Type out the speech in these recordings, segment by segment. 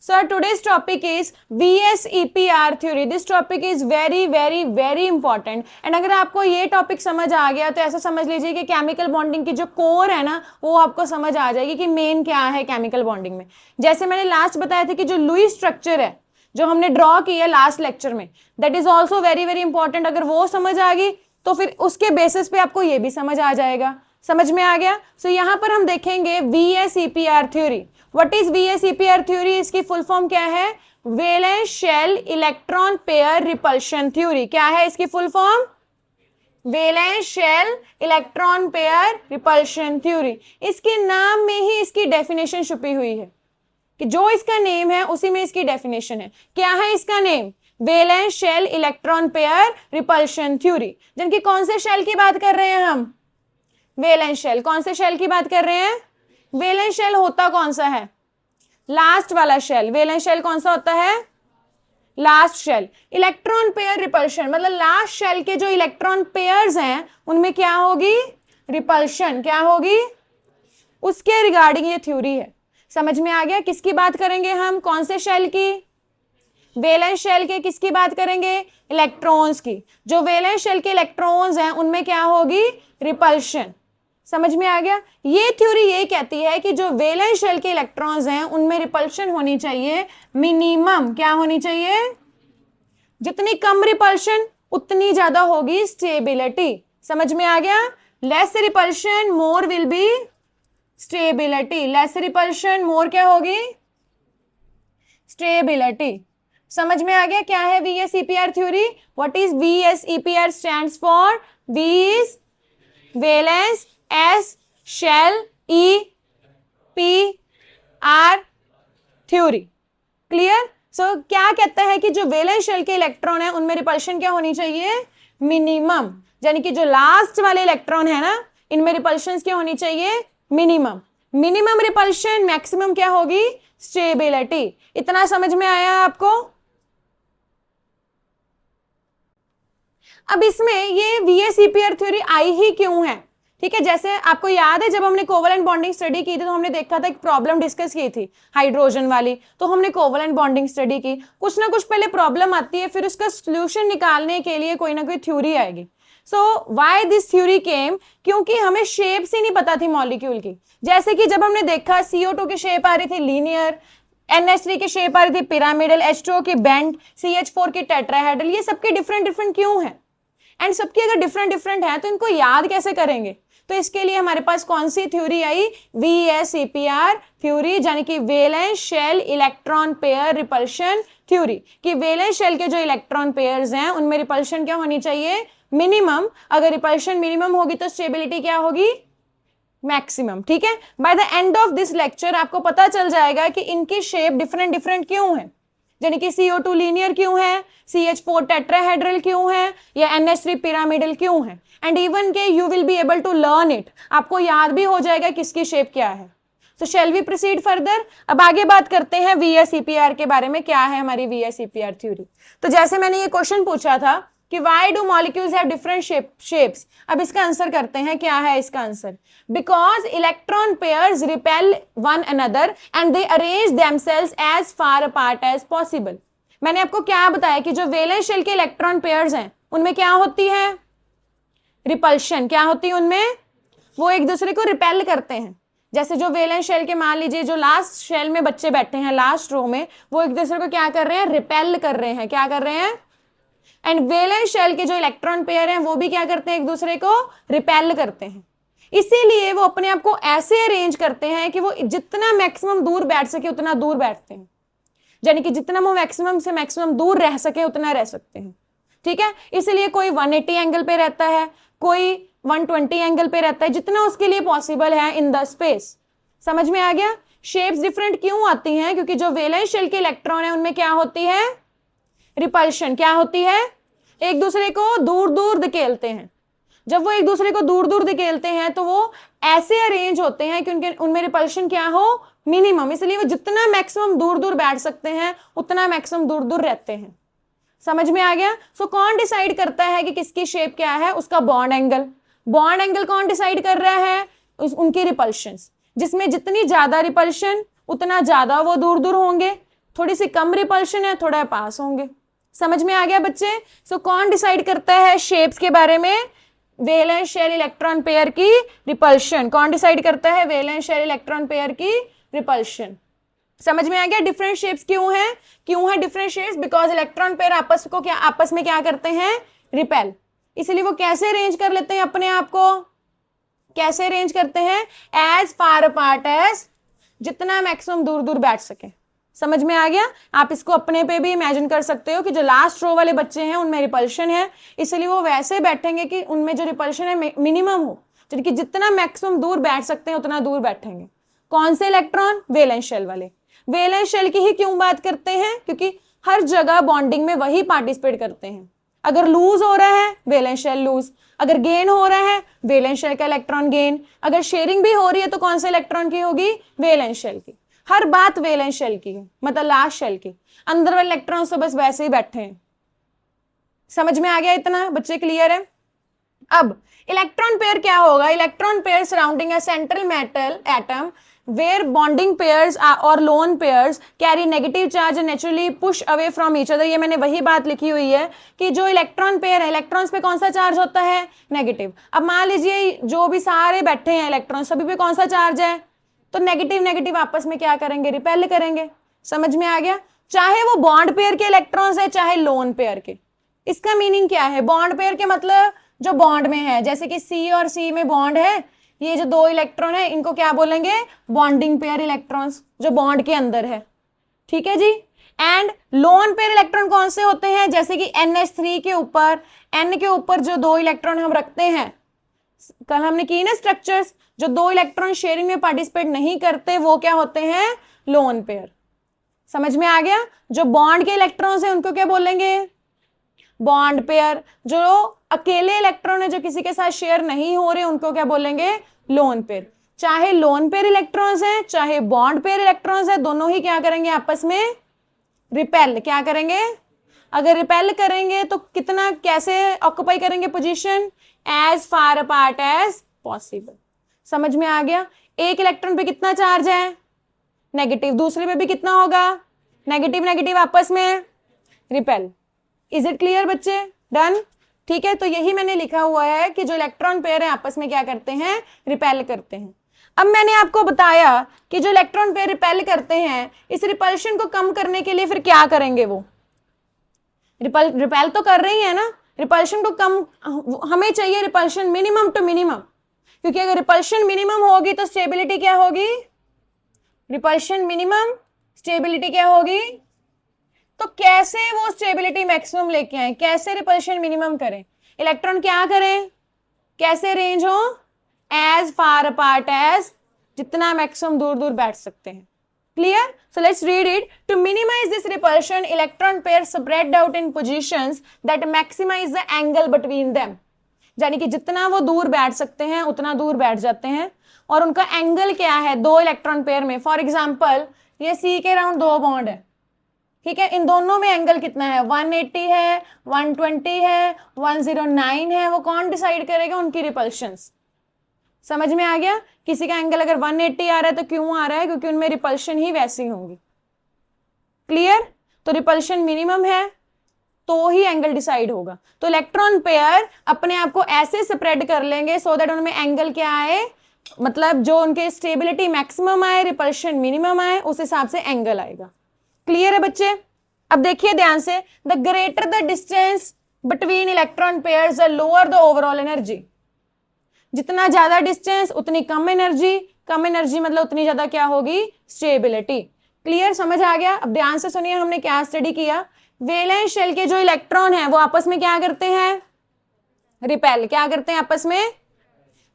So our today's topic is VSEPR theory. This topic is very important. And अगर आपको ये topic समझ आ गया तो ऐसा समझ लीजिए कि केमिकल बॉन्डिंग की जो कोर है ना वो आपको समझ आ जाएगी कि मेन क्या है केमिकल बॉन्डिंग में। जैसे मैंने लास्ट बताया था कि जो लुईस स्ट्रक्चर है जो हमने ड्रॉ किया लास्ट लेक्चर में, that is also very important. अगर वो समझ आ गई तो फिर उसके बेसिस पे आपको ये भी समझ आ जाएगा। समझ में आ गया? सो यहाँ पर हम देखेंगे VSEPR theory. What is VSEPR theory? इसकी फुल फॉर्म क्या है? Valence shell electron pair repulsion theory. क्या है इसकी full form? Valence shell electron pair repulsion theory. इसके नाम में ही इसकी डेफिनेशन छुपी हुई है कि जो इसका नेम है उसी में इसकी डेफिनेशन है। क्या है इसका name? Valence shell electron pair repulsion theory. जिनकी कौन से शेल की बात कर रहे हैं हम? Valence shell. कौन से शेल की बात कर रहे हैं? वैलेंस शेल होता कौन सा है? लास्ट वाला शेल। वैलेंस शेल कौन सा होता है? Last shell. Electron pair repulsion मतलब लास्ट शेल के जो इलेक्ट्रॉन पेयर्स हैं उनमें क्या होगी? रिपल्शन। क्या होगी? उसके रिगार्डिंग ये थ्योरी है। समझ में आ गया? किसकी बात करेंगे हम? कौन से शेल की? वैलेंस शेल के। किसकी बात करेंगे? इलेक्ट्रॉन्स की। जो वैलेंस शेल के इलेक्ट्रॉन्स हैं उनमें क्या होगी? रिपल्शन। समझ में आ गया? ये थ्योरी ये कहती है कि जो वैलेंस शेल के इलेक्ट्रॉन्स हैं उनमें रिपल्शन होनी चाहिए मिनिमम। क्या होनी चाहिए? जितनी कम रिपल्शन उतनी ज्यादा होगी स्टेबिलिटी। समझ में आ गया? Less repulsion more will be stability. Less repulsion more क्या होगी? स्टेबिलिटी। समझ में आ गया क्या है VSEPR theory? What is VSEPR stands for? V is valence, S shell, E P R theory. Clear? So क्या कहता है कि जो वैलेंस शेल के इलेक्ट्रॉन है उनमें रिपल्शन क्या होनी चाहिए? मिनिमम। यानी कि जो लास्ट वाले इलेक्ट्रॉन है ना इनमें रिपल्शन क्या होनी चाहिए? मिनिमम। मिनिमम रिपल्शन, मैक्सिमम क्या होगी? स्टेबिलिटी। इतना समझ में आया आपको? अब इसमें ये VSEPR थ्योरी आई ही क्यों है? ठीक है, जैसे आपको याद है जब हमने कोवलेंट बॉन्डिंग स्टडी की थी तो हमने देखा था एक प्रॉब्लम डिस्कस की थी हाइड्रोजन वाली। तो हमने कोवलेंट बॉन्डिंग स्टडी की। कुछ ना कुछ पहले प्रॉब्लम आती है फिर उसका सोल्यूशन निकालने के लिए कोई ना कोई थ्योरी आएगी। सो व्हाई दिस थ्योरी केम? क्योंकि हमें शेप्स ही नहीं पता थी मॉलिक्यूल की। जैसे कि जब हमने देखा CO2 की शेप आ रही थी लीनियर, NH3 की शेप आ रही थी पिरामिडल, H2O की बेंट, CH4 की टेट्राहेड्रल। ये सबके डिफरेंट क्यों है? एंड सबकी अगर डिफरेंट है तो इनको याद कैसे करेंगे? तो इसके लिए हमारे पास कौन सी थ्योरी आई? VSEPR थ्योरी, यानी कि valence shell electron pair repulsion theory. कि वैलेंस शेल के जो इलेक्ट्रॉन पेयर्स हैं उनमें रिपल्शन क्या होनी चाहिए? मिनिमम। अगर रिपल्शन मिनिमम होगी तो स्टेबिलिटी क्या होगी? मैक्सिमम। ठीक है, by the end of this lecture आपको पता चल जाएगा कि इनकी शेप डिफरेंट क्यों है। यानी कि CO2 लीनियर क्यों है, CH4 टेट्राहेड्रल क्यों है, या NH3 पिरामिडल क्यों है। एंड इवन के you will be able to learn it. आपको याद भी हो जाएगा किसकी शेप क्या है। So shall we proceed further? अब आगे बात करते हैं VSEPR के बारे में। क्या है हमारी VSEPR थ्योरी? तो जैसे मैंने ये क्वेश्चन पूछा था कि why do molecules have different shapes. अब इसका आंसर करते हैं। क्या है इसका answer? Because electron pairs repel one another and they arrange themselves as far apart as possible. मैंने आपको क्या बताया कि जो वैलेंस शेल के इलेक्ट्रॉन पेयर्स हैं उनमें क्या होती है? रिपल्शन। क्या होती है उनमें? वो एक दूसरे को रिपेल करते हैं। जैसे जो वैलेंस शेल के मान लीजिए जो लास्ट शेल में बच्चे बैठे हैं लास्ट रो में, वो एक दूसरे को क्या कर रहे हैं? रिपेल कर रहे हैं। क्या कर रहे हैं? एंड वैलेंस शेल के जो इलेक्ट्रॉन पेयर हैं वो भी क्या करते हैं? एक दूसरे को रिपेल करते हैं। इसीलिए वो अपने आप को ऐसे अरेंज करते हैं कि वो जितना मैक्सिमम दूर बैठ सके उतना दूर बैठते हैं। यानी कि जितना वो मैक्सिमम से मैक्सिमम दूर रह सके उतना रह सकते हैं। ठीक है, इसलिए कोई 180 एंगल पे रहता है, कोई 120 एंगल पे रहता है, जितना उसके लिए पॉसिबल है इन द स्पेस। समझ में आ गया? शेप्स डिफरेंट क्यों आती हैं? क्योंकि जो वैलेंस शेल के इलेक्ट्रॉन है उनमें क्या होती है? रिपल्शन। क्या होती है? एक दूसरे को दूर दूर धकेलते हैं। जब वो एक दूसरे को दूर दूर धकेलते हैं तो वो ऐसे अरेंज होते हैं कि उनमें रिपल्शन क्या हो? मिनिमम। इसलिए वो जितना मैक्सिमम दूर दूर बैठ सकते हैं उतना मैक्सिमम दूर दूर रहते हैं। समझ में आ गया? सो कौन डिसाइड करता है कि किसकी शेप क्या है? उसका बॉन्ड एंगल। बॉन्ड एंगल कौन डिसाइड कर रहा है? उनकी रिपल्शन। जिसमें जितनी ज्यादा रिपल्शन उतना ज्यादा वो दूर दूर होंगे। थोड़ी सी कम रिपल्शन है, थोड़ा पास होंगे। समझ में आ गया बच्चे? सो कौन डिसाइड करता है शेप्स के बारे में? वैलेंस शेल इलेक्ट्रॉन पेयर की रिपल्शन। कौन डिसाइड करता है वैलेंस शेल इलेक्ट्रॉन पेयर की रिपल्शन? समझ में आ गया डिफरेंट शेप्स क्यों है? क्यों है different shapes? Because electron pair आपस में क्या करते हैं? रिपेल। इसलिए वो कैसे अरेंज कर लेते हैं अपने आप को? कैसे अरेंज करते हैं? एज फार अपार्ट एज, जितना मैक्सिमम दूर दूर बैठ सके। समझ में आ गया? आप इसको अपने पे भी इमेजिन कर सकते हो कि जो लास्ट रो वाले बच्चे हैं उनमें रिपल्शन है, इसलिए वो वैसे बैठेंगे कि उनमें जो रिपल्शन है मिनिमम हो, कि जितना मैक्सिमम दूर बैठ सकते हैं उतना दूर बैठेंगे। कौन से इलेक्ट्रॉन? वैलेंस शेल वाले। वैलेंस शेल की ही क्यों बात करते हैं? क्योंकि हर जगह बॉन्डिंग में वही पार्टिसिपेट करते हैं। अगर लूज हो रहा है वैलेंस शेल लूज, अगर गेन हो रहा है वैलेंस शेल का इलेक्ट्रॉन गेन, अगर शेयरिंग भी हो रही है तो कौन से इलेक्ट्रॉन की होगी? वैलेंस शेल की। हर बात वैलेंस शेल की है, मतलब लास्ट शेल की। अंदर वाले इलेक्ट्रॉन तो बस वैसे ही बैठे हैं। समझ में आ गया इतना बच्चे? क्लियर है? अब इलेक्ट्रॉन पेयर क्या होगा? Electron pair surrounding a central metal atom where bonding pairs or lone pairs carry negative charge and naturally push away from each other। ये मैंने वही बात लिखी हुई है कि जो इलेक्ट्रॉन पेयर है, इलेक्ट्रॉन्स पे कौन सा चार्ज होता है? नेगेटिव। अब मान लीजिए जो भी सारे बैठे हैं इलेक्ट्रॉन, सभी पे कौन सा चार्ज है? तो नेगेटिव नेगेटिव आपस में क्या करेंगे? रिपेल करेंगे। समझ में आ गया? चाहे वो बॉन्ड पेयर के इलेक्ट्रॉन्स है चाहे लोन पेयर के। इसका मीनिंग क्या है? बॉन्ड पेयर के मतलब जो बॉन्ड में है, जैसे कि सी और सी में बॉन्ड है, ये जो दो इलेक्ट्रॉन है इनको क्या बोलेंगे? बॉन्डिंग पेयर इलेक्ट्रॉन्स, जो बॉन्ड के अंदर है। ठीक है जी। एंड लोन पेयर इलेक्ट्रॉन कौन से होते हैं? जैसे कि NH3 के ऊपर, N के ऊपर जो दो इलेक्ट्रॉन हम रखते हैं, कल हमने की ना स्ट्रक्चर्स, जो दो इलेक्ट्रॉन शेयरिंग में पार्टिसिपेट नहीं करते वो क्या होते हैं? Lone pair. समझ में आ गया? जो बॉन्ड के इलेक्ट्रॉन्स है उनको क्या बोलेंगे? Bond pair. जो अकेले इलेक्ट्रॉन है जो किसी के साथ शेयर नहीं हो रहे उनको क्या बोलेंगे? Lone pair. चाहे लोन पेयर इलेक्ट्रॉन्स है चाहे बॉन्ड पेयर इलेक्ट्रॉन्स है, दोनों ही क्या करेंगे? आपस में रिपेल। क्या करेंगे? अगर रिपेल करेंगे तो कितना, कैसे ऑक्युपाई करेंगे position? As far apart as possible. समझ में आ गया? एक इलेक्ट्रॉन पे कितना चार्ज है? नेगेटिव। दूसरे पे भी कितना होगा? नेगेटिव नेगेटिव आपस में रिपेल। इज इट क्लियर बच्चे? डन? ठीक है, तो यही मैंने लिखा हुआ है कि जो इलेक्ट्रॉन पेयर है आपस में क्या करते हैं? रिपेल करते हैं। अब मैंने आपको बताया कि जो इलेक्ट्रॉन पेयर रिपेल करते हैं, इस रिपल्शन को कम करने के लिए फिर क्या करेंगे? वो रिपेल तो कर रही है ना, रिपल्शन को कम हमें चाहिए, रिपल्शन मिनिमम टू मिनिमम। क्योंकि अगर रिपल्शन मिनिमम होगी तो स्टेबिलिटी क्या होगी? रिपल्शन मिनिमम, स्टेबिलिटी क्या होगी? तो कैसे वो स्टेबिलिटी मैक्सिमम लेके आए? कैसे रिपल्शन मिनिमम करें? इलेक्ट्रॉन क्या करें? कैसे रेंज हो? एज फार अपार्ट एज, जितना मैक्सिमम दूर दूर बैठ सकते हैं। Clear? So let's read it. To minimize this repulsion, electron pair spread out in positions that maximize the angle between them. यानी कि जितना वो दूर बैठ सकते हैं उतना दूर बैठ जाते हैं, और उनका एंगल क्या है दो इलेक्ट्रॉन पेयर में? फॉर एग्जाम्पल ये सी के अराउंड दो बॉन्ड है, ठीक है, इन दोनों में एंगल कितना है? 180 है, 120 है, 109 है। वो कौन डिसाइड करेगा? उनकी रिपल्शंस। समझ में आ गया? किसी का एंगल अगर 180 आ रहा है तो क्यों आ रहा है? क्योंकि उनमें रिपल्शन ही वैसी होंगी। क्लियर? तो रिपल्शन मिनिमम है तो ही एंगल डिसाइड होगा। तो इलेक्ट्रॉन पेयर अपने आप को ऐसे स्प्रेड कर लेंगे सो दैट उनमें एंगल क्या आए, मतलब जो उनके स्टेबिलिटी मैक्सिमम आए, रिपल्शन मिनिमम आए, उस हिसाब से एंगल आएगा। क्लियर है बच्चे? अब देखिए ध्यान से, the greater the distance between electron pairs the lower the overall energy. जितना ज्यादा डिस्टेंस उतनी कम एनर्जी, कम एनर्जी मतलब उतनी ज्यादा क्या होगी? स्टेबिलिटी। क्लियर? समझ आ गया? अब ध्यान से सुनिए, हमने क्या स्टडी किया? वैलेंस शेल के जो इलेक्ट्रॉन है वो आपस में क्या करते हैं? रिपेल। क्या करते हैं आपस में?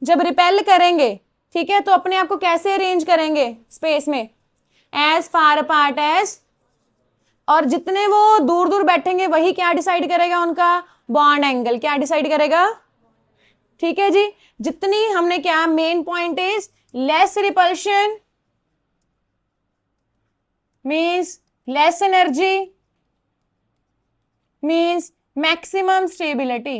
जब रिपेल करेंगे, ठीक है, तो अपने आप को कैसे अरेंज करेंगे स्पेस में? एज फार अपार्ट एज, और जितने वो दूर दूर बैठेंगे वही क्या डिसाइड करेगा? उनका बॉन्ड एंगल। क्या डिसाइड करेगा? ठीक है जी। जितनी हमने क्या, main point is less repulsion means less energy means maximum stability.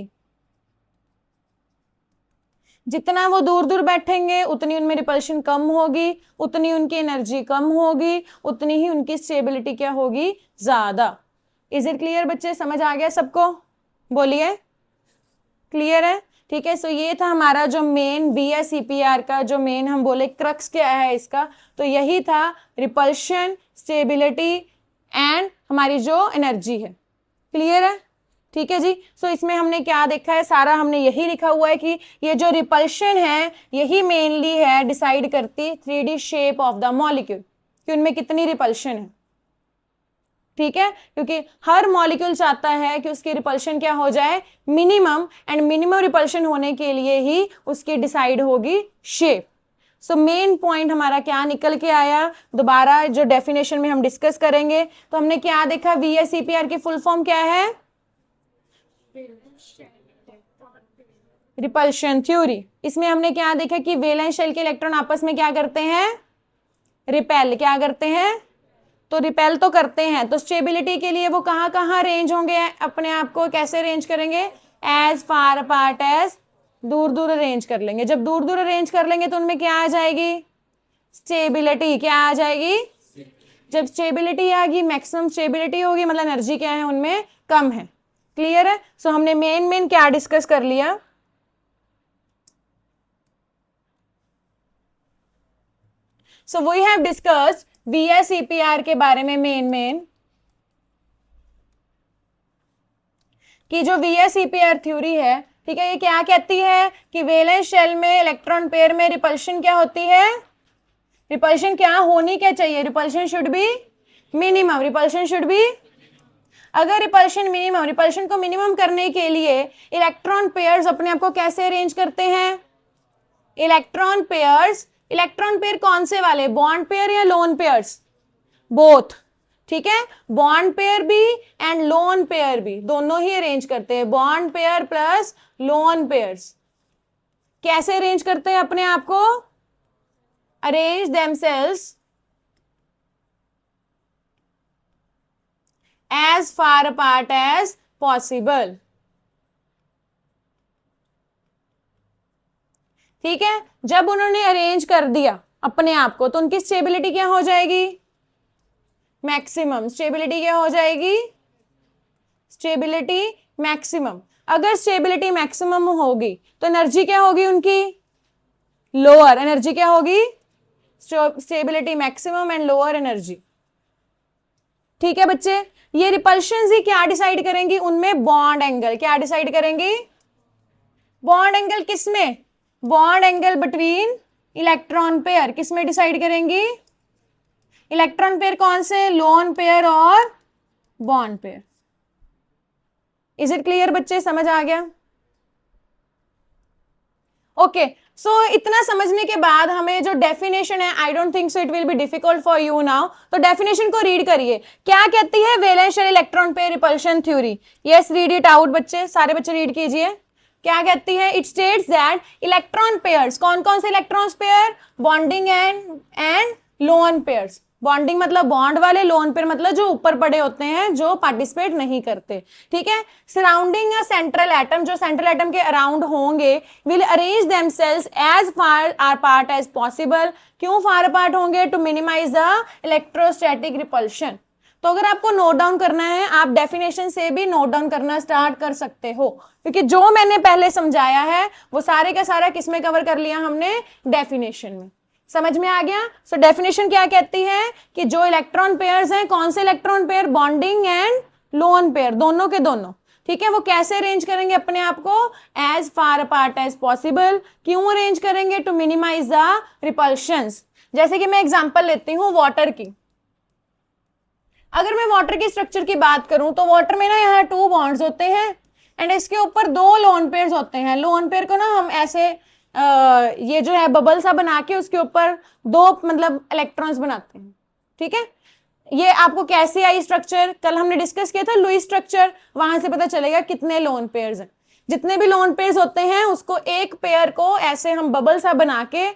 जितना वो दूर दूर बैठेंगे उतनी उनमें रिपल्शन कम होगी, उतनी उनकी एनर्जी कम होगी, उतनी ही उनकी स्टेबिलिटी क्या होगी, ज्यादा। इज इट क्लियर बच्चे, समझ आ गया सबको? बोलिए, क्लियर है? ठीक है। सो ये था हमारा जो मेन BSEPR का जो मेन हम बोले क्रक्स क्या है इसका, तो यही था रिपल्शन, स्टेबिलिटी एंड हमारी जो एनर्जी है। क्लियर है? ठीक है जी। सो इसमें हमने क्या देखा है, सारा हमने यही लिखा हुआ है कि ये जो रिपल्शन है यही मेनली है डिसाइड करती 3D shape of the molecule, कि उनमें कितनी रिपल्शन है। ठीक है, क्योंकि हर मॉलिक्यूल चाहता है कि उसकी रिपल्शन क्या हो जाए, मिनिमम, एंड मिनिमम रिपल्शन होने के लिए ही उसकी डिसाइड होगी शेप। सो मेन पॉइंट हमारा क्या निकल के आया, दोबारा जो डेफिनेशन में हम डिस्कस करेंगे, तो हमने क्या देखा, VSEPR की फुल फॉर्म क्या है, रिपल्शन थ्योरी। इसमें हमने क्या देखा कि वैलेंस शेल के इलेक्ट्रॉन आपस में क्या करते हैं, रिपेल, क्या करते हैं, तो रिपेल तो करते हैं। तो स्टेबिलिटी के लिए वो कहां कहां रेंज होंगे, अपने आप को कैसे रेंज करेंगे, एज फार अपार्ट एज, दूर दूर अरेंज कर लेंगे। जब दूर दूर अरेंज कर लेंगे तो उनमें क्या आ जाएगी, स्टेबिलिटी, क्या आ जाएगी, जब स्टेबिलिटी आ गई, मैक्सिमम स्टेबिलिटी होगी, मतलब एनर्जी क्या है उनमें कम है। क्लियर है? सो हमने मेन क्या डिस्कस कर लिया, so we have discussed VSEPR के बारे में मेन कि जो VSEPR थ्योरी है, ठीक है, ये क्या कहती है कि वैलेंस शेल में इलेक्ट्रॉन पेयर में रिपल्शन क्या होती है, रिपल्शन क्या होनी क्या चाहिए, repulsion should be minimum, repulsion should be, अगर रिपल्शन मिनिमम, रिपल्शन को मिनिमम करने के लिए इलेक्ट्रॉन पेयर्स अपने आप को कैसे अरेंज करते हैं, इलेक्ट्रॉन पेयर्स, इलेक्ट्रॉन पेयर कौन से वाले, बॉन्ड पेयर या लोन पेयर्स, बोथ। ठीक है, बॉन्ड पेयर भी एंड लोन पेयर भी, दोनों ही अरेंज करते हैं, bond pair plus lone pairs. कैसे अरेंज करते हैं अपने आप को, arrange themselves as far apart as possible. ठीक है, जब उन्होंने अरेंज कर दिया अपने आप को तो उनकी स्टेबिलिटी क्या हो जाएगी, मैक्सिमम। स्टेबिलिटी क्या हो जाएगी, स्टेबिलिटी मैक्सिमम। अगर स्टेबिलिटी मैक्सिमम होगी तो एनर्जी क्या होगी उनकी, लोअर। एनर्जी क्या होगी, stability maximum and lower energy. ठीक है बच्चे, ये रिपल्शन ही क्या डिसाइड करेंगी, उनमें बॉन्ड एंगल, क्या डिसाइड करेंगी, बॉन्ड एंगल किसमें, bond angle between electron pair, किसमें डिसाइड करेंगी, इलेक्ट्रॉन पेयर कौन से, लोन पेयर और bond pair. Is it clear बच्चे, समझ आ गया? ओके, सो इतना समझने के बाद हमें जो डेफिनेशन है, I don't think so it will be difficult for you now, तो डेफिनेशन को रीड करिए। क्या कहती है valence shell electron pair repulsion theory, yes read it out बच्चे, सारे बच्चे रीड कीजिए। क्या कहती है, it states that electron pairs, कौन कौन से electron pair, bonding and lone pairs. Bonding मतलब बॉन्ड वाले, लोन पेयर मतलब जो ऊपर पड़े होते हैं, जो पार्टिसिपेट नहीं करते। ठीक है, सराउंडिंग अ सेंट्रल एटम, जो सेंट्रल एटम के अराउंड होंगे, will arrange themselves as far apart as possible. क्यों फार अपार्ट होंगे, to minimize the electrostatic repulsion. तो अगर आपको नोट डाउन करना है, आप डेफिनेशन से भी नोट डाउन करना स्टार्ट कर सकते हो, क्योंकि जो मैंने पहले समझाया है वो सारे का सारा किसमें कवर कर लिया हमने, डेफिनेशन में। समझ में आ गया? सो डेफिनेशन क्या कहती है कि जो इलेक्ट्रॉन पेयर्स हैं, कौन से electron pair, bonding and lone pair, दोनों के दोनों। ठीक है, वो कैसे अरेंज करेंगे अपने आप को, as far apart as possible. क्यों अरेंज करेंगे, टू मिनिमाइज द रिपल्शंस। जैसे कि मैं एग्जांपल लेती हूं वाटर की, अगर मैं वाटर की स्ट्रक्चर की बात करूं तो वाटर में ना यहाँ 2 बॉन्ड्स होते हैं एंड इसके ऊपर 2 लोन पेयर्स होते हैं। लोन पेयर को ना हम ऐसे ये जो है बबल सा बना के उसके ऊपर 2 मतलब इलेक्ट्रॉन्स बनाते हैं। ठीक है, ये आपको कैसे आई स्ट्रक्चर, कल हमने डिस्कस किया था लुईस स्ट्रक्चर, वहां से पता चलेगा कितने लोन पेयर्स हैं। जितने भी लोन पेयर्स होते हैं उसको एक पेयर को ऐसे हम बबल सा बना के,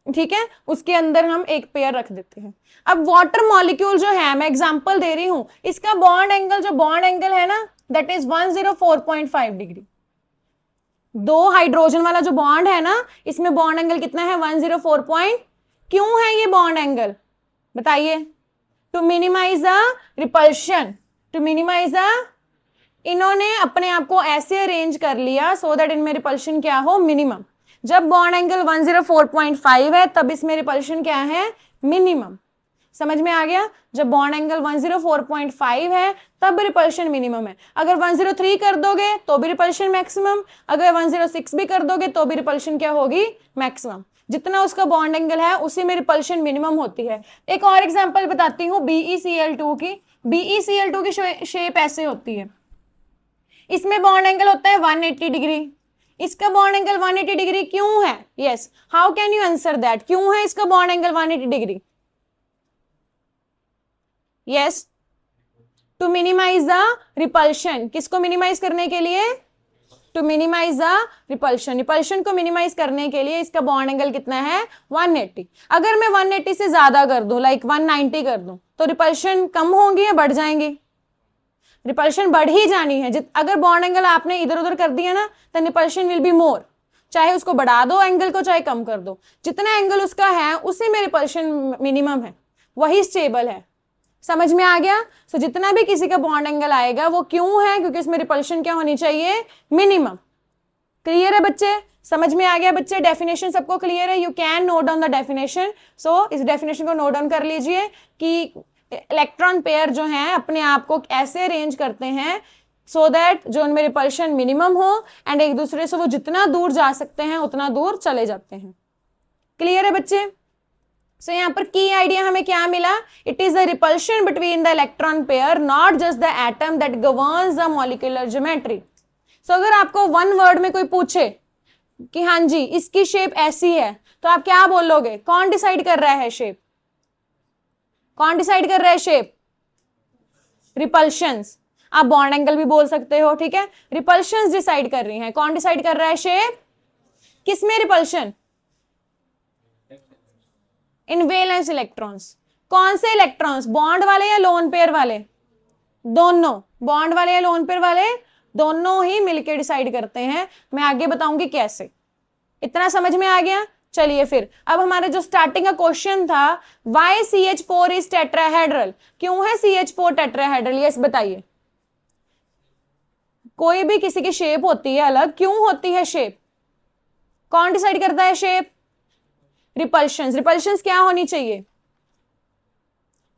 ठीक है, उसके अंदर हम एक पेयर रख देते हैं। अब वाटर मॉलिक्यूल जो है, मैं एग्जांपल दे रही हूं, इसका बॉन्ड एंगल, जो बॉन्ड एंगल है ना, दैट इज 104.5 डिग्री। दो हाइड्रोजन वाला जो बॉन्ड है ना, इसमें बॉन्ड एंगल कितना है 104 पॉइंट। क्यों है ये बॉन्ड एंगल बताइए? To minimize the repulsion, to minimize the, इन्होंने अपने आप को ऐसे अरेंज कर लिया सो दैट इनमें रिपल्शन क्या हो, मिनिमम। जब बॉन्ड एंगल 104.5 है तब इसमें रिपल्शन क्या है, मिनिमम। समझ में आ गया? जब बॉन्ड एंगल 104.5 है तब रिपल्शन मिनिमम है। अगर 103 कर दोगे तो भी रिपल्शन मैक्सिमम, अगर 106 भी कर दोगे तो भी रिपल्शन क्या होगी, मैक्सिमम। जितना उसका बॉन्ड एंगल है उसी में रिपल्शन मिनिमम होती है। एक और एग्जांपल बताती हूँ BeCl2 की। BeCl2 की शेप ऐसे होती है, इसमें बॉन्ड एंगल होता है 180 डिग्री, इसका बॉन्ड एंगल 180 डिग्री क्यों है? Yes, how can you answer that? क्यों है इसका bond angle 180 degree? Yes, to minimize the repulsion. किसको मिनिमाइज करने के लिए? To minimize the repulsion. Repulsion को मिनिमाइज करने के लिए इसका बॉन्ड एंगल कितना है, 180। अगर मैं 180 से ज्यादा कर दूं, लाइक 190 कर दूं, तो रिपल्शन कम होंगी या बढ़ जाएंगी? रिपल्शन बढ़ ही जानी है। अगर बॉन्ड एंगल आपने इधर उधर कर दिया ना, तो रिपल्शन विल बी मोर। चाहे उसको बढ़ा दो एंगल को, चाहे कम कर दो, जितना एंगल उसका है उसी में रिपल्शन मिनिमम है, वही स्टेबल है। समझ में आ गया? सो जितना भी किसी का बॉन्ड एंगल आएगा वो क्यों है, क्योंकि इसमें रिपल्शन क्या होनी चाहिए, मिनिमम। क्लियर है बच्चे? समझ में आ गया बच्चे? डेफिनेशन सबको क्लियर है? You can note down the definition. So इस डेफिनेशन को नोट डाउन कर लीजिए कि इलेक्ट्रॉन पेयर जो हैं अपने आप को ऐसे अरेंज करते हैं सो दैट जो उनमें रिपल्शन मिनिमम हो एंड एक दूसरे से वो जितना दूर जा सकते हैं उतना दूर चले जाते हैं। क्लियर है बच्चे? सो यहाँ पर की आइडिया हमें क्या मिला? It is the repulsion between the electron pair, not just the atom, that governs the molecular geometry. So अगर आपको वन वर्ड में कोई पूछे कि हाँ जी इसकी शेप ऐसी है, तो आप क्या बोलोगे? कौन डिसाइड कर रहा है शेप? कौन डिसाइड कर रहा है शेप? रिपल्शंस। आप बॉन्ड एंगल भी बोल सकते हो, ठीक है? रिपल्शंस डिसाइड कर रही हैं। कौन डिसाइड कर रहा है शेप? किसमें रिपल्शन? इन वैलेंस इलेक्ट्रॉन्स। कौन से इलेक्ट्रॉन्स? बॉन्ड वाले या लोन पेयर वाले? दोनों। बॉन्ड वाले या लोन पेयर वाले? दोनों ही मिलकर डिसाइड करते हैं। मैं आगे बताऊंगी कैसे। इतना समझ में आ गया? चलिए फिर अब हमारा जो स्टार्टिंग का क्वेश्चन था, वाई CH4 इज टेट्राहेड्रल, क्यों है CH4 टेट्राहेड्रल? यस बताइए। कोई भी किसी की शेप होती है अलग, क्यों होती है शेप? कौन डिसाइड करता है शेप? रिपल्शंस। रिपल्शंस क्या होनी चाहिए?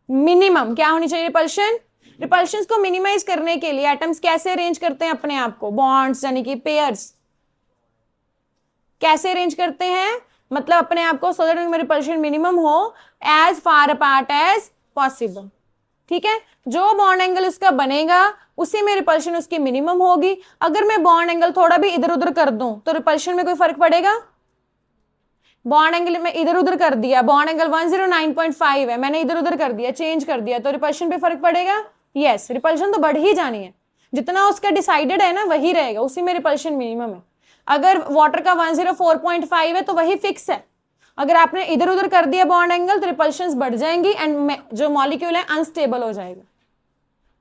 मिनिमम। क्या होनी चाहिए? रिपल्शन। रिपल्शंस को मिनिमाइज करने के लिए एटम्स कैसे अरेंज करते हैं अपने आप को? बॉन्ड्स यानी कि पेयर्स। कैसे अरेंज करते हैं? मतलब अपने आप को सो दैट उनमें रिपल्शन मिनिमम हो, as far apart as possible. ठीक है? जो बॉन्ड एंगल उसका बनेगा उसी में रिपल्शन उसकी मिनिमम होगी। अगर मैं बॉन्ड एंगल थोड़ा भी इधर उधर कर दूं तो रिपल्शन में कोई फर्क पड़ेगा? बॉन्ड एंगल में इधर उधर कर दिया, बॉन्ड एंगल 109.5 है, मैंने इधर उधर कर दिया, चेंज कर दिया, तो रिपल्शन पे फर्क पड़ेगा? यस, रिपल्शन तो बढ़ ही जानी है। जितना उसका डिसाइडेड है ना वही रहेगा, उसी में रिपल्शन मिनिमम है। अगर वाटर का 104.5 है तो वही फिक्स है। अगर आपने इधर उधर कर दिया बॉन्ड एंगल तो रिपल्शंस बढ़ जाएंगी एंड जो मॉलिक्यूल है अनस्टेबल हो जाएगा।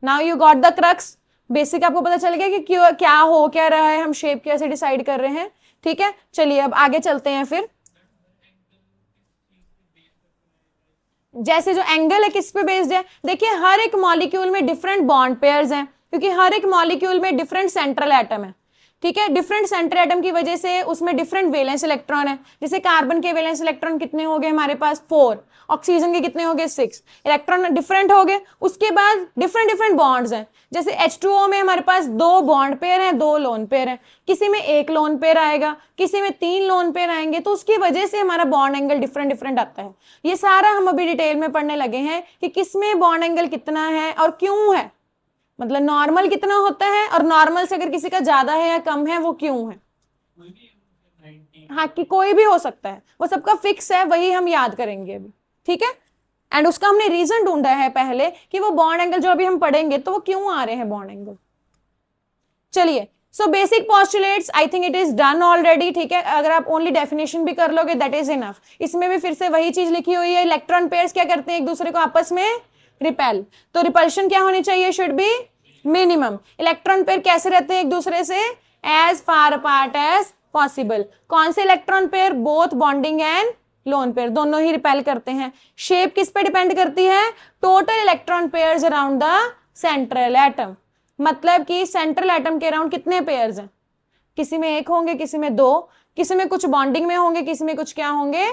Now you got the crux. Basic आपको पता चल गया कि क्यों क्या हो क्या रहा है, हम शेप कैसे डिसाइड कर रहे हैं। ठीक है, चलिए अब आगे चलते हैं। फिर जैसे जो एंगल है किस पे बेस्ड है? देखिए हर एक मॉलिक्यूल में डिफरेंट बॉन्ड पेयर्स हैं, क्योंकि हर एक मॉलिक्यूल में डिफरेंट सेंट्रल एटम है। ठीक है, डिफरेंट सेंट्रल एटम की वजह से उसमें डिफरेंट वैलेंस इलेक्ट्रॉन है। जैसे कार्बन के वैलेंस इलेक्ट्रॉन कितने हो गए हमारे पास? 4। ऑक्सीजन के कितने हो गए? 6। इलेक्ट्रॉन डिफरेंट हो गए। उसके बाद डिफरेंट डिफरेंट बॉन्ड्स हैं। जैसे H2O में हमारे पास 2 बॉन्ड पेयर हैं, 2 लोन पेयर हैं, किसी में 1 लोन पेयर आएगा, किसी में 3 लोन पेयर आएंगे, तो उसकी वजह से हमारा बॉन्ड एंगल डिफरेंट डिफरेंट आता है। ये सारा हम अभी डिटेल में पढ़ने लगे हैं कि किसमें बॉन्ड एंगल कितना है और क्यों है। मतलब नॉर्मल कितना होता है और नॉर्मल से अगर किसी का ज्यादा है या कम है वो क्यों है। हाँ, कि कोई भी हो सकता है, वो सबका फिक्स है, वही हम याद करेंगे अभी। ठीक है, एंड उसका हमने रीजन ढूंढा है पहले कि वो बॉन्ड एंगल जो अभी हम पढ़ेंगे तो वो क्यों आ रहे हैं बॉन्ड एंगल। चलिए, so basic postulates I think it is done already. ठीक है, अगर आप ओनली डेफिनेशन भी कर लोगे दैट इज इनफ। इसमें भी फिर से वही चीज लिखी हुई है, इलेक्ट्रॉन पेयर्स क्या करते हैं? एक दूसरे को आपस में रिपेल। तो रिपल्शन क्या होनी चाहिए? Should be minimum. Electron pair कैसे रहते हैं एक दूसरे से? As far apart as possible. कौन से electron pair? Both bonding and lone pair, दोनों ही रिपेल करते हैं। शेप किस पे डिपेंड करती है? Total electron pairs around the central atom, मतलब कि सेंट्रल एटम के अराउंड कितने पेयर्स हैं? किसी में एक होंगे, किसी में दो, किसी में कुछ बॉन्डिंग में होंगे, किसी में कुछ क्या होंगे,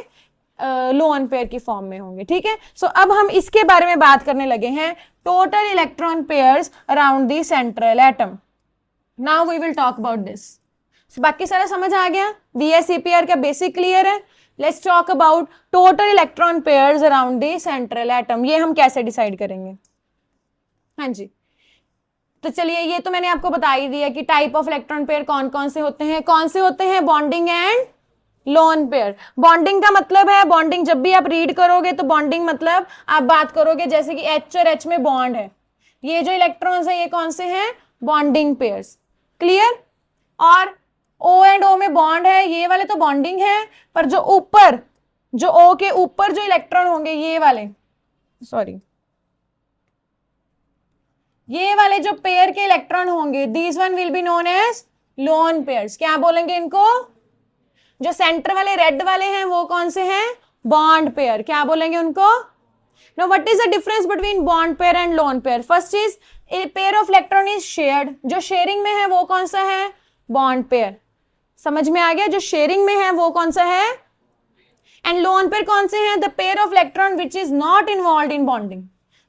लोन पेयर की फॉर्म में होंगे। ठीक है, सो अब हम इसके बारे में बात करने लगे हैं, total electron pairs around the central atom. Now we will talk about this. बाकी सारा समझ आ गया? VSEPR का बेसिक क्लियर है। Let's talk about total electron pairs around the central atom. ये हम कैसे डिसाइड करेंगे? हाँ जी, तो चलिए, ये तो मैंने आपको बता ही दिया कि टाइप ऑफ इलेक्ट्रॉन पेयर कौन कौन से होते हैं। कौन से होते हैं? Bonding and lone pair. Bonding का मतलब है, बॉन्डिंग जब भी आप रीड करोगे तो बॉन्डिंग मतलब आप बात करोगे जैसे कि H और H में बॉन्ड है, ये जो इलेक्ट्रॉन्स है ये कौन से हैं? Bonding pairs. क्लियर? और O एंड O में बॉन्ड है, ये वाले तो बॉन्डिंग है, पर जो ऊपर, जो O के ऊपर जो इलेक्ट्रॉन होंगे ये वाले, सॉरी, ये वाले जो पेयर के इलेक्ट्रॉन होंगे, these one will be known as lone pairs. क्या बोलेंगे इनको? जो सेंटर वाले रेड वाले हैं वो कौन से हैं? Bond pair. क्या बोलेंगे उनको? Now what is the difference between bond pair and lone pair? First is a pair of electron is shared. जो शेयरिंग में है वो कौन सा है? Bond pair. समझ में आ गया? जो शेयरिंग में है वो कौन सा है? एंड लोन पेयर कौन से हैं? The pair of electron which is not involve in bonding,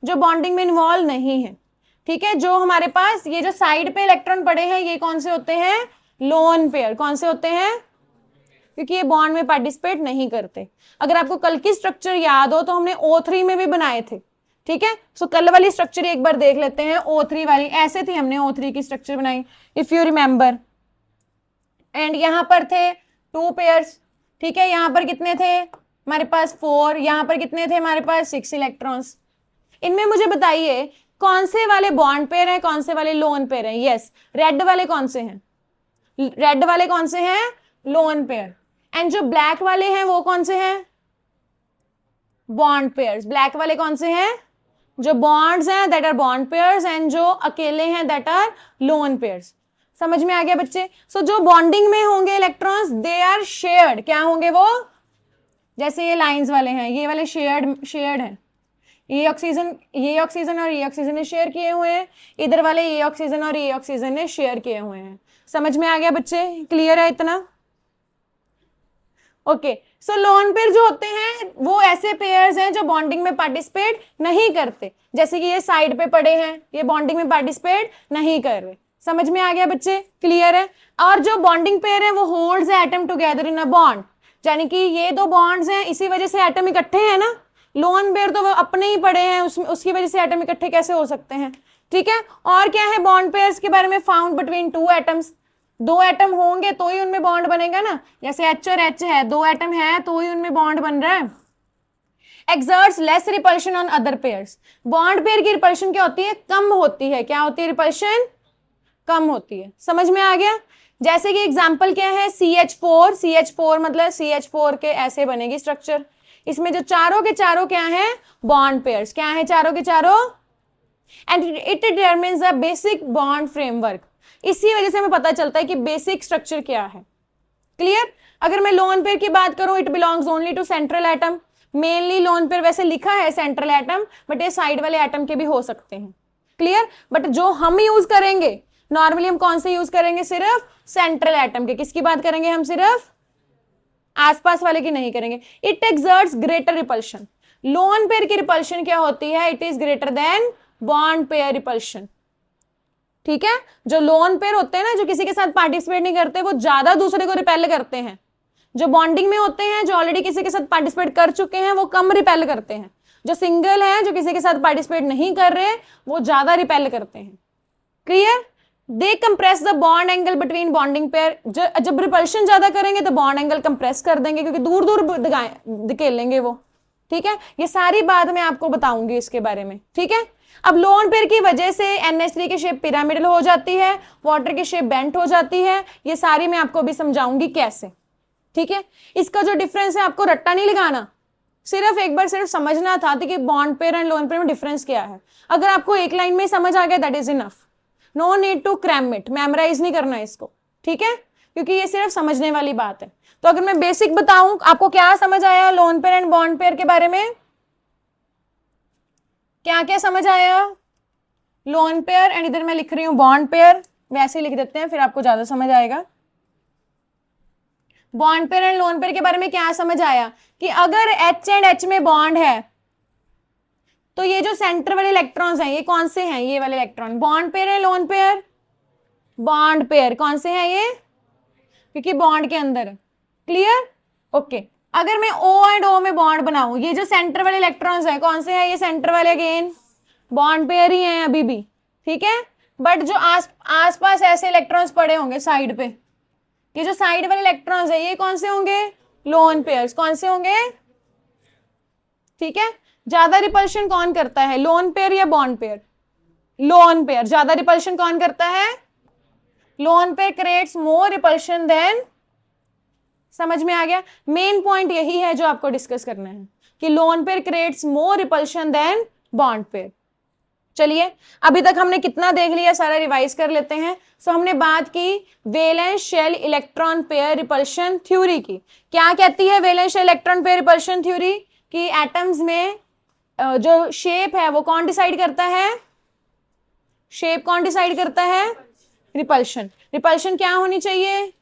जो बॉन्डिंग में इन्वॉल्व नहीं है। ठीक है, जो हमारे पास ये जो साइड पे इलेक्ट्रॉन पड़े हैं ये कौन से होते हैं? Lone pair. कौन से होते हैं? क्योंकि ये बॉन्ड में पार्टिसिपेट नहीं करते। अगर आपको कल की स्ट्रक्चर याद हो तो हमने O3 में भी बनाए थे। ठीक है, सो कल वाली स्ट्रक्चर एक बार देख लेते हैं। O3 वाली ऐसे थी, हमने O3 की स्ट्रक्चर बनाई, इफ यू रिमेंबर। एंड यहां पर थे 2 पेयर्स। ठीक है, यहां पर कितने थे हमारे पास? 4। यहां पर कितने थे हमारे पास? 6 इलेक्ट्रॉन्स। इनमें मुझे बताइए कौन से वाले बॉन्ड पेयर हैं, कौन से वाले लोन पेयर हैं? यस, रेड वाले कौन से हैं? रेड वाले कौन से हैं? Lone pair. एंड जो ब्लैक वाले हैं वो कौन से हैं? Bond pairs. ब्लैक वाले कौन से हैं? जो बॉन्ड्स हैं that are bond pairs, and जो अकेले हैं दैट आर लोन पेयर्स। समझ में आ गया बच्चे? सो जो बॉन्डिंग में होंगे इलेक्ट्रॉन्स दे आर शेयर्ड। क्या होंगे वो? जैसे ये लाइंस वाले हैं, ये वाले शेयर्ड हैं। ये ऑक्सीजन और ये ऑक्सीजन ने शेयर किए हुए हैं, इधर वाले ये ऑक्सीजन और ये ऑक्सीजन ने शेयर किए हुए हैं। समझ में आ गया बच्चे? क्लियर है इतना? ओके, सो लोन पेयर जो होते हैं वो ऐसे पेयर्स हैं जो बॉन्डिंग में पार्टिसिपेट नहीं करते, जैसे कि ये साइड पे पड़े हैं, ये बॉन्डिंग में पार्टिसिपेट नहीं कर रहे। समझ में आ गया बच्चे? क्लियर है? और जो बॉन्डिंग पेयर है वो holds atom together in a bond, यानी कि ये दो बॉन्ड्स हैं, इसी वजह से एटम इकट्ठे हैं ना। लोन पेयर तो वो अपने ही पड़े हैं, उसकी वजह से एटम इकट्ठे कैसे हो सकते हैं? ठीक है, और क्या है बॉन्ड पेयर्स के बारे में? Found between 2 atoms. 2 एटम होंगे तो ही उनमें बॉन्ड बनेगा ना, जैसे H और H है, 2 एटम है तो ही उनमें बॉन्ड बन रहा है। Exerts less repulsion on other pairs. Bond pair की रिपल्शन क्या होती है? कम होती है। क्या होती है? रिपल्शन कम होती है। समझ में आ गया? जैसे कि एग्जांपल क्या है? CH4। CH4 मतलब CH4 के ऐसे बनेगी स्ट्रक्चर। इसमें जो चारों के चारों क्या है? Bond pairs. क्या है? चारों के चारों। And it determines the basic bond framework. इसी वजह से हमें पता चलता है कि बेसिक स्ट्रक्चर क्या है। क्लियर? अगर मैं लोन पेयर की बात करूं, it belongs only to central atom. Mainly lone pair वैसे लिखा है सेंट्रल एटम, बट ये साइड वाले एटम के भी हो सकते हैं। क्लियर? बट जो हम यूज करेंगे नॉर्मली, हम कौन से यूज करेंगे? सिर्फ सेंट्रल एटम के। किसकी बात करेंगे हम? सिर्फ आसपास वाले की नहीं करेंगे। It exerts greater repulsion. Lone pair की रिपल्शन क्या होती है? It is greater than bond pair repulsion. ठीक है, जो लोन पेयर होते हैं ना, जो किसी के साथ पार्टिसिपेट नहीं करते, वो ज्यादा दूसरे को रिपेल करते हैं। जो बॉन्डिंग में होते हैं, जो ऑलरेडी किसी के साथ पार्टिसिपेट कर चुके हैं, वो कम रिपेल करते हैं। जो सिंगल है, जो किसी के साथ पार्टिसिपेट नहीं कर रहे, वो ज्यादा रिपेल करते हैं। Clear? They compress the bond angle between bonding pair. जब रिपल्शन ज्यादा करेंगे तो बॉन्ड एंगल कंप्रेस कर देंगे, क्योंकि दूर दूर धकेलेंगे वो। ठीक है, ये सारी बात मैं आपको बताऊंगी इसके बारे में। ठीक है, अब लोन पेयर की वजह से NH3 की शेप पिरामिडल हो जाती है, वाटर की शेप बेंट हो जाती है। ये सारी मैं आपको अभी समझाऊंगी कैसे। ठीक है, इसका जो डिफरेंस है आपको रट्टा नहीं लगाना, सिर्फ एक बार सिर्फ समझना था कि bond pair and lone pair में डिफरेंस क्या है। अगर आपको एक लाइन में समझ आ गया that is enough, no need to cram it, memorize नहीं करना इसको। ठीक है, क्योंकि ये सिर्फ समझने वाली बात है। तो अगर मैं बेसिक बताऊं, आपको क्या समझ आया lone pair and bond pair के बारे में? क्या क्या समझ आया? लोन पेयर एंड इधर मैं लिख रही हूं बॉन्ड पेयर, वैसे लिख देते हैं फिर आपको ज्यादा समझ आएगा। Bond pair and lone pair के बारे में क्या समझ आया कि अगर H एंड H में बॉन्ड है तो ये जो सेंटर वाले इलेक्ट्रॉन्स हैं ये कौन से हैं? ये वाले इलेक्ट्रॉन। बॉन्ड पेयर है लोन पेयर? Bond pair. कौन से हैं ये? क्योंकि बॉन्ड के अंदर है। क्लियर? ओके। अगर मैं O एंड O में बॉन्ड बनाऊं, ये जो सेंटर वाले इलेक्ट्रॉन्स हैं कौन से हैं? ये सेंटर वाले अगेन बॉन्ड पेयर ही हैं अभी भी, ठीक है। बट जो आसपास ऐसे इलेक्ट्रॉन्स पड़े होंगे साइड पे, ये जो साइड वाले इलेक्ट्रॉन्स है ये कौन से होंगे? Lone pairs. कौन से होंगे? ठीक है। ज्यादा रिपल्शन कौन करता है, लोन पेयर या बॉन्ड पेयर? Lone pair. ज्यादा रिपल्शन कौन करता है? Lone pair creates more repulsion than. समझ में आ गया? मेन पॉइंट यही है जो आपको डिस्कस करना है कि lone pair creates more repulsion than bond pair. चलिए, अभी तक हमने कितना देख लिया सारा रिवाइज कर लेते हैं। सो हमने बात की valence shell electron pair repulsion theory की। क्या कहती है valence shell electron pair repulsion theory? कि एटम्स में जो शेप है वो कौन डिसाइड करता है? शेप कौन डिसाइड करता है? रिपल्शन। रिपल्शन क्या होनी चाहिए?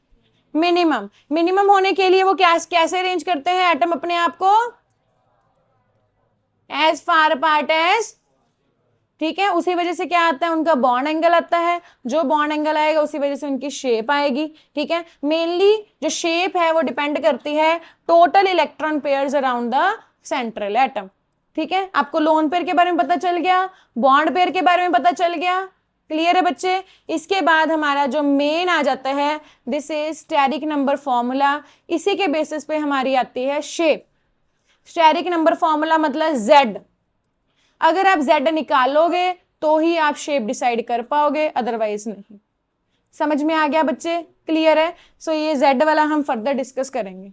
मिनिमम। मिनिमम होने के लिए वो कैसे अरेंज करते हैं एटम अपने आप को? एज फार अपार्ट एज, ठीक है। उसी वजह से क्या आता है? उनका बॉन्ड एंगल आता है। जो बॉन्ड एंगल आएगा उसी वजह से उनकी शेप आएगी, ठीक है। मेनली जो शेप है वो डिपेंड करती है total electron pairs around the central atom, ठीक है। आपको लोन पेयर के बारे में पता चल गया, बॉन्ड पेयर के बारे में पता चल गया। क्लियर है बच्चे? इसके बाद हमारा जो मेन आ जाता है, this is steric number formula. इसी के बेसिस पे हमारी आती है शेप। स्टेरिक नंबर फॉर्मूला मतलब Z। अगर आप Z निकालोगे तो ही आप शेप डिसाइड कर पाओगे, अदरवाइज नहीं। समझ में आ गया बच्चे? क्लियर है? सो ये Z वाला हम फर्दर डिस्कस करेंगे।